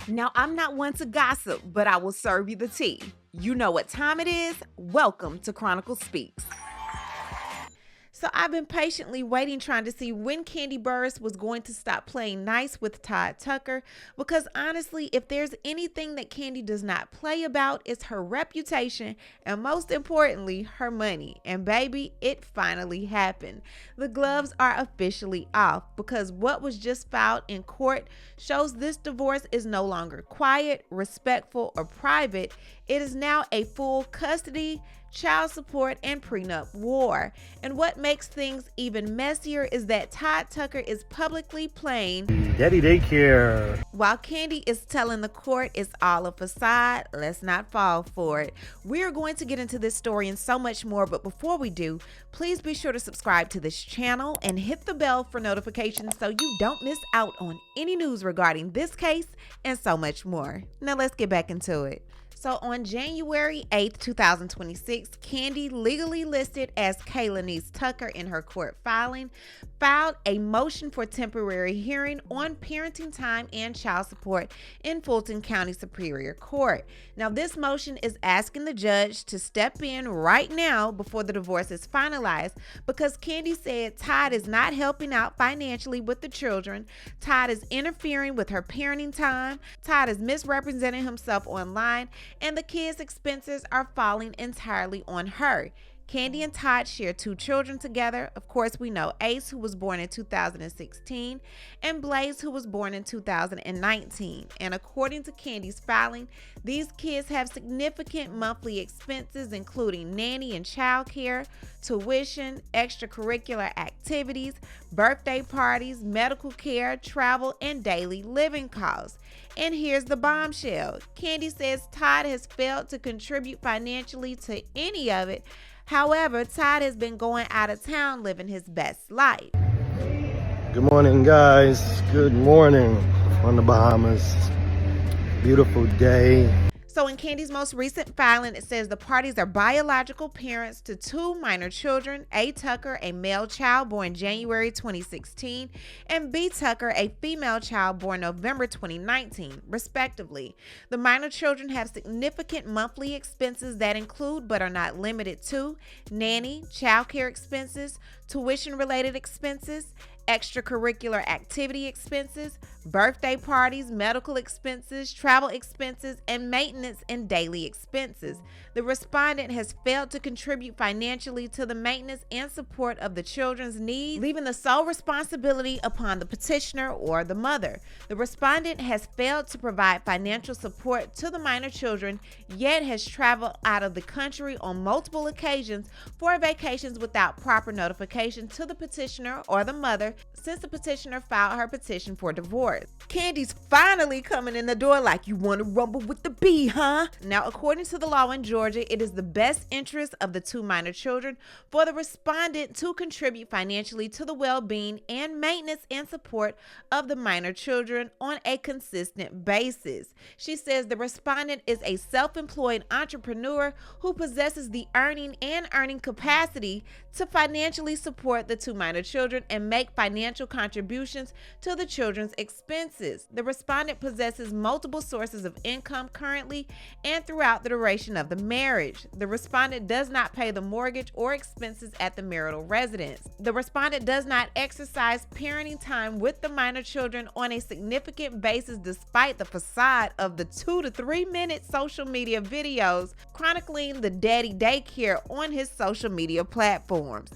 Now, I'm not one to gossip, but I will serve you the tea. You know what time it is? Welcome to Chronicle Speaks. So I've been patiently waiting, trying to see when Kandi Burruss was going to stop playing nice with Todd Tucker, because honestly, if there's anything that Kandi does not play about, it's her reputation and most importantly, her money. And baby, it finally happened. The gloves are officially off because what was just filed in court shows this divorce is no longer quiet, respectful, or private. It is now a full custody, child support, and prenup war. And what makes things even messier is that Todd Tucker is publicly playing Daddy Daycare, while Kandi is telling the court it's all a facade. Let's not fall for it. We are going to get into this story and so much more, but before we do, please be sure to subscribe to this channel and hit the bell for notifications so you don't miss out on any news regarding this case and so much more. Now let's get back into it. So on January 8th, 2026, Kandi, legally listed as Kaylanice Tucker in her court filing, filed a motion for temporary hearing on parenting time and child support in Fulton County Superior Court. Now, this motion is asking the judge to step in right now before the divorce is finalized because Kandi said Todd is not helping out financially with the children. Todd is interfering with her parenting time. Todd is misrepresenting himself online, and the kids' expenses are falling entirely on her. Kandi and Todd share 2 children together. Of course, we know Ace, who was born in 2016, and Blaze, who was born in 2019. And according to Kandi's filing, these kids have significant monthly expenses, including nanny and childcare, tuition, extracurricular activities, birthday parties, medical care, travel, and daily living costs. And here's the bombshell. Kandi says Todd has failed to contribute financially to any of it. However, Todd has been going out of town living his best life. good morning, guys. Good morning from the Bahamas. Beautiful day. So in Kandi's most recent filing, it says the parties are biological parents to 2 minor children, A. Tucker, a male child born January 2016, and B. Tucker, a female child born November 2019, respectively. The minor children have significant monthly expenses that include, but are not limited to, nanny, childcare expenses, tuition-related expenses, extracurricular activity expenses, birthday parties, medical expenses, travel expenses, and maintenance and daily expenses. The respondent has failed to contribute financially to the maintenance and support of the children's needs, leaving the sole responsibility upon the petitioner or the mother. The respondent has failed to provide financial support to the minor children, yet has traveled out of the country on multiple occasions for vacations without proper notification to the petitioner or the mother since the petitioner filed her petition for divorce. Kandi's finally coming in the door like, you want to rumble with the bee, huh? Now, according to the law in Georgia, it is the best interest of the 2 minor children for the respondent to contribute financially to the well-being and maintenance and support of the minor children on a consistent basis. She says the respondent is a self-employed entrepreneur who possesses the earning capacity to financially support the 2 minor children and make financial contributions to the children's expenses. The respondent possesses multiple sources of income currently and throughout the duration of the marriage. The respondent does not pay the mortgage or expenses at the marital residence. The respondent does not exercise parenting time with the minor children on a significant basis despite the facade of the 2 to 3 minute social media videos chronicling the Daddy Daycare on his social media platforms.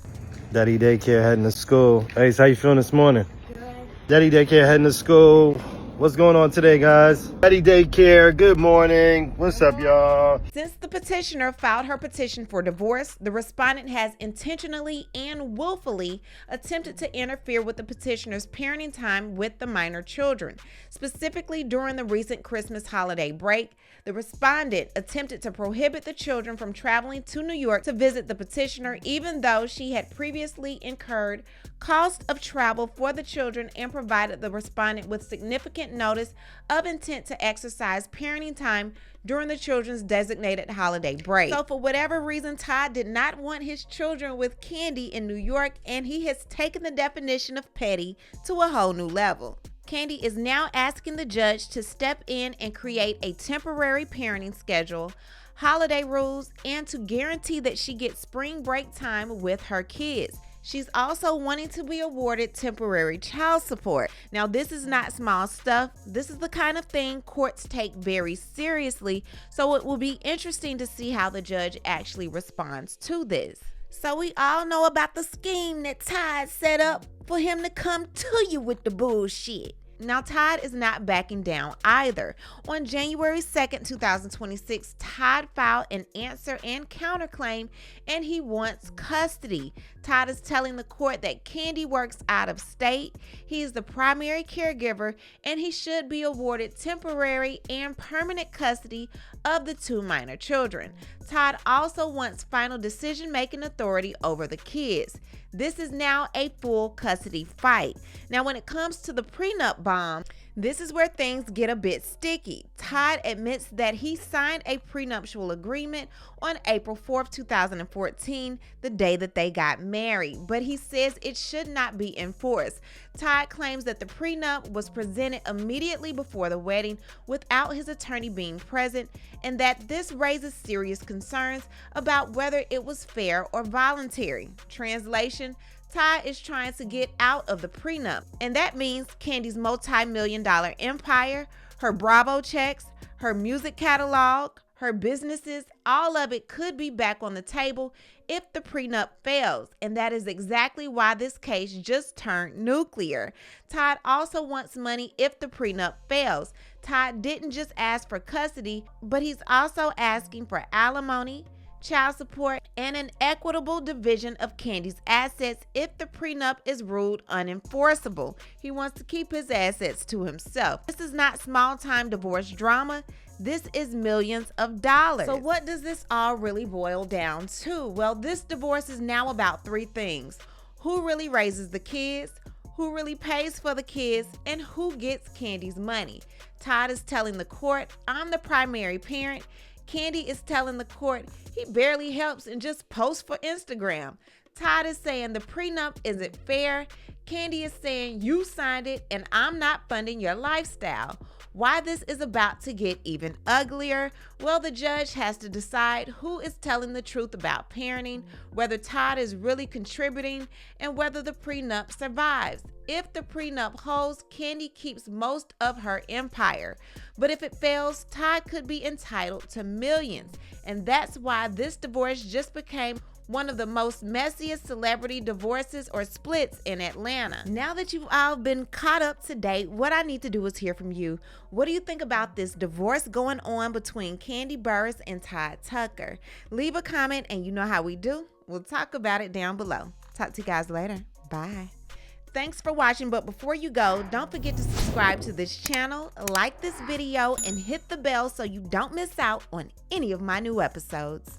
Daddy Daycare heading to school. Ace, how you feeling this morning? Good. Daddy Daycare heading to school. What's going on today, guys? Daddy Daycare, good morning. What's up, y'all? Since the petitioner filed her petition for divorce, the respondent has intentionally and willfully attempted to interfere with the petitioner's parenting time with the minor children. Specifically, during the recent Christmas holiday break, the respondent attempted to prohibit the children from traveling to New York to visit the petitioner, even though she had previously incurred cost of travel for the children and provided the respondent with significant notice of intent to exercise parenting time during the children's designated holiday break. So for whatever reason, Todd did not want his children with Kandi in New York, and he has taken the definition of petty to a whole new level. Kandi is now asking the judge to step in and create a temporary parenting schedule, holiday rules, and to guarantee that she gets spring break time with her kids. She's also wanting to be awarded temporary child support. Now, this is not small stuff. This is the kind of thing courts take very seriously, so it will be interesting to see how the judge actually responds to this. So we all know about the scheme that Todd set up for him to come to you with the bullshit. Now, Todd is not backing down either. On January 2nd, 2026, Todd filed an answer and counterclaim, and he wants custody. Todd is telling the court that Kandi works out of state, he is the primary caregiver, and he should be awarded temporary and permanent custody of the 2 minor children. Todd also wants final decision-making authority over the kids. This is now a full custody fight. Now, when it comes to the prenup bomb, this is where things get a bit sticky. Todd admits that he signed a prenuptial agreement on April 4th, 2014, the day that they got married, but he says it should not be enforced. Todd claims that the prenup was presented immediately before the wedding without his attorney being present, and that this raises serious concerns about whether it was fair or voluntary. Translation: Todd is trying to get out of the prenup, and that means Kandi's multi-million-dollar empire, her Bravo checks, her music catalog, her businesses, all of it could be back on the table if the prenup fails, and that is exactly why this case just turned nuclear. Todd also wants money if the prenup fails. Todd didn't just ask for custody, but he's also asking for alimony, child support, and an equitable division of Kandi's assets if the prenup is ruled unenforceable. He wants to keep his assets to himself. This is not small-time divorce drama. This is millions of dollars. So what does this all really boil down to? Well, this divorce is now about 3 things: who really raises the kids, who really pays for the kids, and who gets Kandi's money. Todd is telling the court, "I'm the primary parent." Kandi is telling the court he barely helps and just posts for Instagram. Todd is saying the prenup isn't fair. Kandi is saying you signed it and I'm not funding your lifestyle. Why this is about to get even uglier? Well, the judge has to decide who is telling the truth about parenting, whether Todd is really contributing, and whether the prenup survives. If the prenup holds, Kandi keeps most of her empire. But if it fails, Todd could be entitled to millions. And that's why this divorce just became one of the most messiest celebrity divorces or splits in Atlanta. Now that you've all been caught up to date, what I need to do is hear from you. What do you think about this divorce going on between Kandi Burruss and Todd Tucker? Leave a comment, and you know how we do. We'll talk about it down below. Talk to you guys later. Bye. Thanks for watching, but before you go, don't forget to subscribe to this channel, like this video, and hit the bell so you don't miss out on any of my new episodes.